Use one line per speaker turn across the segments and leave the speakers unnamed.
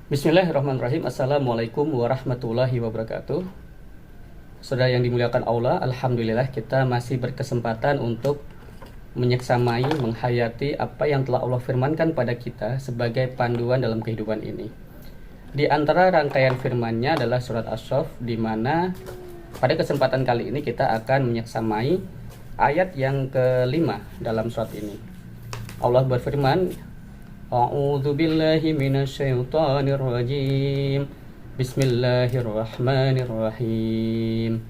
Bismillahirrahmanirrahim. Assalamualaikum warahmatullahi wabarakatuh. Saudara yang dimuliakan Allah, alhamdulillah kita masih berkesempatan untuk menyeksamai, menghayati apa yang telah Allah firmankan pada kita sebagai panduan dalam kehidupan ini. Di antara rangkaian firman-Nya adalah surat Asy-Syaff, di mana pada kesempatan kali ini kita akan menyeksamai ayat yang kelima dalam surat ini. Allah berfirman, A'udzu billahi minasyaitonir rajim. Bismillahirrahmanirrahim.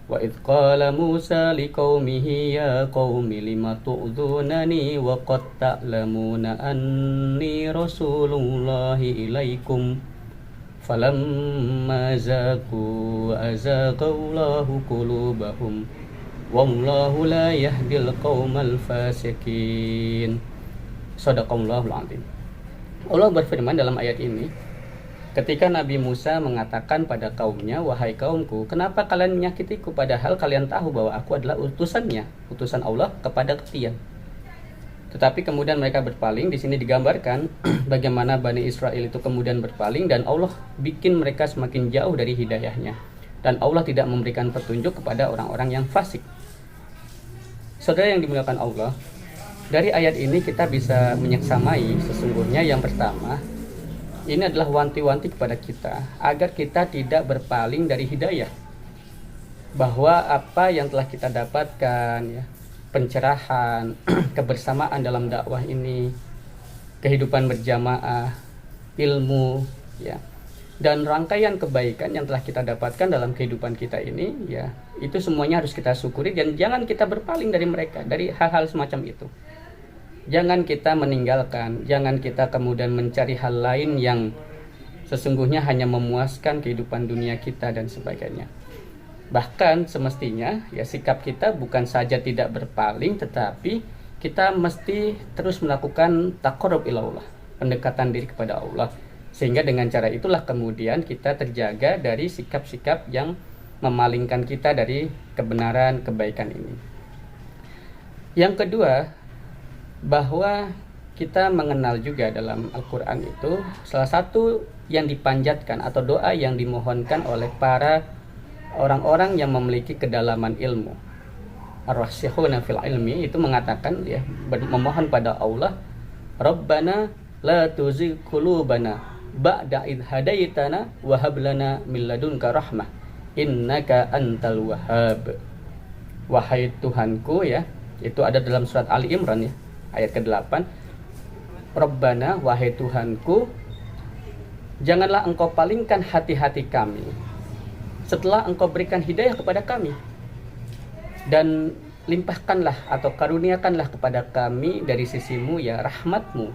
Wa idz qala Musa liqaumihi ya qaumi lima tu'dzunani wa qad ta'lamuna anni rasulullahi ilaikum falamma zaqu azaqallahu qulubahum wallahu la yahdil qaumal fasiqin. Shadaqallahul azim. Allah berfirman dalam ayat ini, ketika Nabi Musa mengatakan pada kaumnya, wahai kaumku, kenapa kalian menyakitiku padahal kalian tahu bahwa aku adalah utusan Allah kepada kalian. Tetapi kemudian mereka berpaling. Di sini digambarkan bagaimana Bani Israel itu kemudian berpaling dan Allah bikin mereka semakin jauh dari hidayahnya. Dan Allah tidak memberikan petunjuk kepada orang-orang yang fasik. Saudara yang dimuliakan Allah, dari ayat ini kita bisa menyeksamai sesungguhnya yang pertama, ini adalah wanti-wanti kepada kita agar kita tidak berpaling dari hidayah. Bahwa apa yang telah kita dapatkan, ya, pencerahan, kebersamaan dalam dakwah ini, kehidupan berjamaah, ilmu, ya, dan rangkaian kebaikan yang telah kita dapatkan dalam kehidupan kita ini, ya, itu semuanya harus kita syukuri dan jangan kita berpaling dari mereka, dari hal-hal semacam itu. Jangan kita meninggalkan, jangan kita kemudian mencari hal lain yang sesungguhnya hanya memuaskan kehidupan dunia kita dan sebagainya. Bahkan semestinya ya sikap kita bukan saja tidak berpaling, tetapi kita mesti terus melakukan taqarrub ilallah, pendekatan diri kepada Allah. Sehingga dengan cara itulah kemudian kita terjaga dari sikap-sikap yang memalingkan kita dari kebenaran, kebaikan ini. Yang kedua, bahwa kita mengenal juga dalam Al-Quran itu salah satu yang dipanjatkan atau doa yang dimohonkan oleh para orang-orang yang memiliki kedalaman ilmu. Ar-Rasikhuna fil ilmi itu mengatakan, ya, memohon pada Allah, Rabbana la tuzigh qulubana ba'da idh hadaitana wa hab lana min ladunka rahmah innaka antal wahhab. Wahai Tuhanku, ya, itu ada dalam surat Ali Imran, ya, ayat ke-8. Rabbana, wahai Tuhanku, janganlah engkau palingkan hati-hati kami setelah engkau berikan hidayah kepada kami, dan limpahkanlah atau karuniakanlah kepada kami dari sisimu, ya, rahmatmu.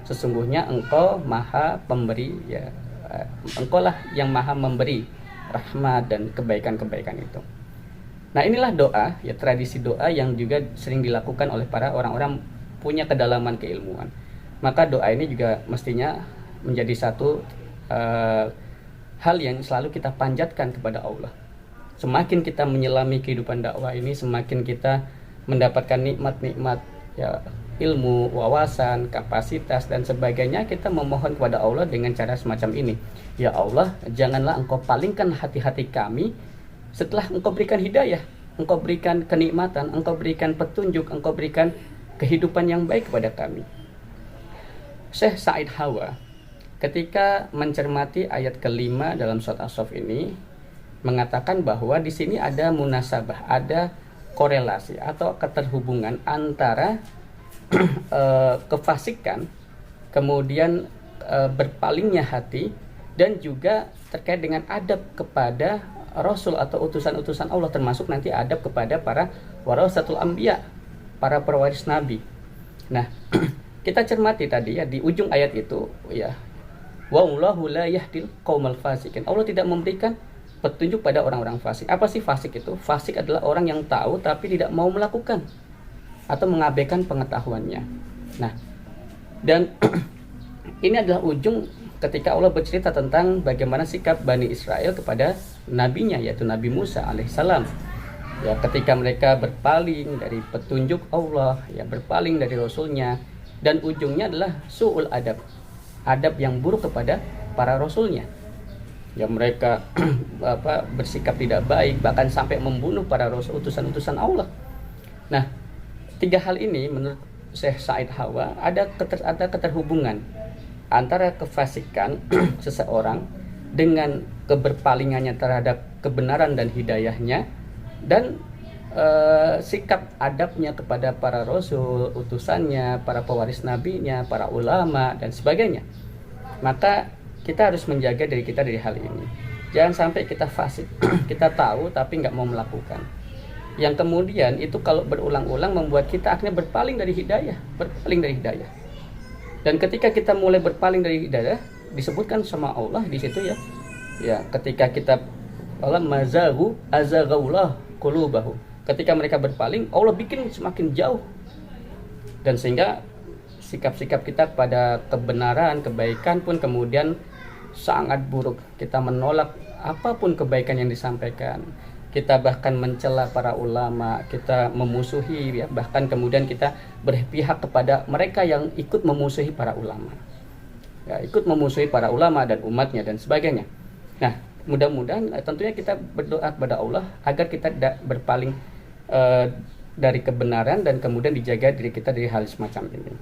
Sesungguhnya engkau maha pemberi, ya, engkau lah yang maha memberi rahmat dan kebaikan-kebaikan itu. Nah, inilah doa, ya, tradisi doa yang juga sering dilakukan oleh para orang-orang punya kedalaman keilmuan. Maka doa ini juga mestinya menjadi satu hal yang selalu kita panjatkan kepada Allah. Semakin kita menyelami kehidupan dakwah ini, semakin kita mendapatkan nikmat-nikmat, ya, ilmu, wawasan, kapasitas dan sebagainya, kita memohon kepada Allah dengan cara semacam ini. Ya Allah, janganlah engkau palingkan hati-hati kami setelah engkau berikan hidayah, engkau berikan kenikmatan, engkau berikan petunjuk, engkau berikan kehidupan yang baik kepada kami. Syekh Said Hawa ketika mencermati ayat kelima dalam surat Asy-Syaff ini mengatakan bahwa di sini ada munasabah, ada korelasi atau keterhubungan antara kefasikan, kemudian berpalingnya hati, dan juga terkait dengan adab kepada Rasul atau utusan-utusan Allah, termasuk nanti adab kepada para warasatul anbiya, para pewaris Nabi. Nah, kita cermati tadi, ya, di ujung ayat itu, ya, wallahu la yahdil qaumal fasikin. Allah tidak memberikan petunjuk pada orang-orang fasik. Apa sih fasik itu? Fasik adalah orang yang tahu tapi tidak mau melakukan atau mengabaikan pengetahuannya. Nah, dan ini adalah ujung ketika Allah bercerita tentang bagaimana sikap Bani Israel kepada nabinya, yaitu Nabi Musa alaihissalam. Ya, ketika mereka berpaling dari petunjuk Allah, ya, berpaling dari Rasulnya, dan ujungnya adalah su'ul adab, adab yang buruk kepada para rasulnya. Ya mereka bersikap tidak baik, bahkan sampai membunuh para rasul, utusan-utusan Allah. Nah, 3 hal ini menurut Syekh Said Hawa ada keterhubungan antara kefasikan seseorang dengan keberpalingannya terhadap kebenaran dan hidayahnya, dan sikap adabnya kepada para rasul, utusannya, para pewaris nabinya, para ulama dan sebagainya. Maka kita harus menjaga diri kita dari hal ini. Jangan sampai kita fasik, kita tahu tapi nggak mau melakukan. Yang kemudian itu kalau berulang-ulang membuat kita akhirnya berpaling dari hidayah. Dan ketika kita mulai berpaling dari hidayah, disebutkan sama Allah di situ ya. Ya, ketika kita Allah mazahu azaghaullah qulubahum. Ketika mereka berpaling, Allah bikin semakin jauh. Dan sehingga sikap-sikap kita pada kebenaran, kebaikan pun kemudian sangat buruk. Kita menolak apapun kebaikan yang disampaikan. Kita bahkan mencela para ulama, kita memusuhi, ya, bahkan kemudian kita berpihak kepada mereka yang ikut memusuhi para ulama. Ya, ikut memusuhi para ulama dan umatnya dan sebagainya. Nah, mudah-mudahan tentunya kita berdoa kepada Allah agar kita tidak berpaling dari kebenaran dan kemudian dijaga diri kita dari hal semacam ini.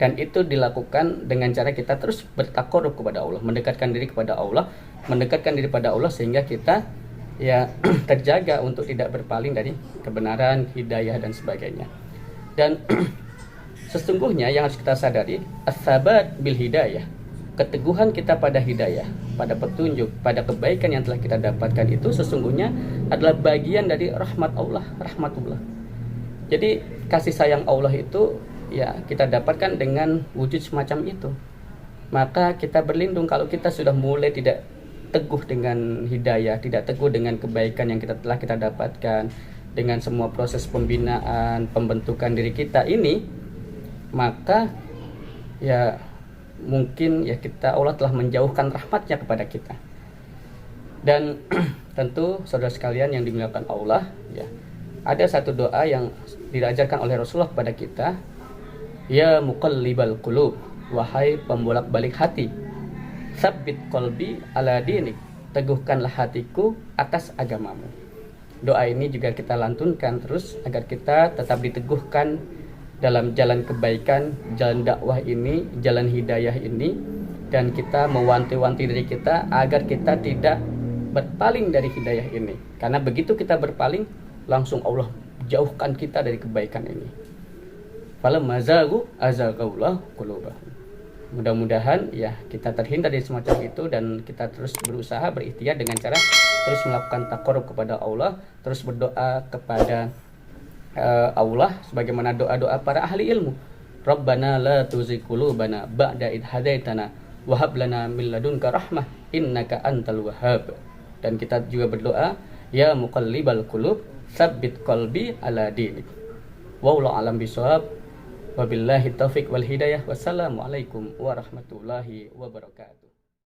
Dan itu dilakukan dengan cara kita terus bertakarub kepada Allah, mendekatkan diri kepada Allah, sehingga kita ya terjaga untuk tidak berpaling dari kebenaran, hidayah dan sebagainya. Dan sesungguhnya yang harus kita sadari, as-sabat bil hidayah, keteguhan kita pada hidayah, pada petunjuk, pada kebaikan yang telah kita dapatkan itu sesungguhnya adalah bagian dari rahmatullah. Jadi kasih sayang Allah itu ya kita dapatkan dengan wujud semacam itu. Maka kita berlindung kalau kita sudah mulai tidak teguh dengan hidayah, tidak teguh dengan kebaikan yang telah kita dapatkan, dengan semua proses pembinaan, pembentukan diri kita ini, maka ya mungkin ya Allah telah menjauhkan rahmatnya kepada kita. Dan tentu saudara sekalian yang dimuliakan Allah, ya, ada satu doa yang diajarkan oleh Rasulullah kepada kita, ya muqallibal qulub, wahai pembolak-balik hati, sabbit qalbi ala dinik, teguhkanlah hatiku atas agamamu. Doa ini juga kita lantunkan terus agar kita tetap diteguhkan dalam jalan kebaikan, jalan dakwah ini, jalan hidayah ini, dan kita mewanti-wanti diri kita agar kita tidak berpaling dari hidayah ini. Karena begitu kita berpaling, langsung Allah jauhkan kita dari kebaikan ini. Falamma zaghu azaghaullah qulubahum. Mudah-mudahan ya kita terhindar dari semacam itu dan kita terus berusaha berikhtiar dengan cara terus melakukan taqarrub kepada Allah, terus berdoa kepada Allah sebagaimana doa-doa para ahli ilmu. Rabbana la tuzigh qulubana ba'da idh hadaitana wa hab lana min ladunka rahmah innaka antal wahhab. Dan kita juga berdoa, ya muqallibal qulub tsabbit qalbi ala dinik. Wallahu a'lam bishawab. Wabillahi taufiq wal hidayah. Wassalamualaikum warahmatullahi wabarakatuh.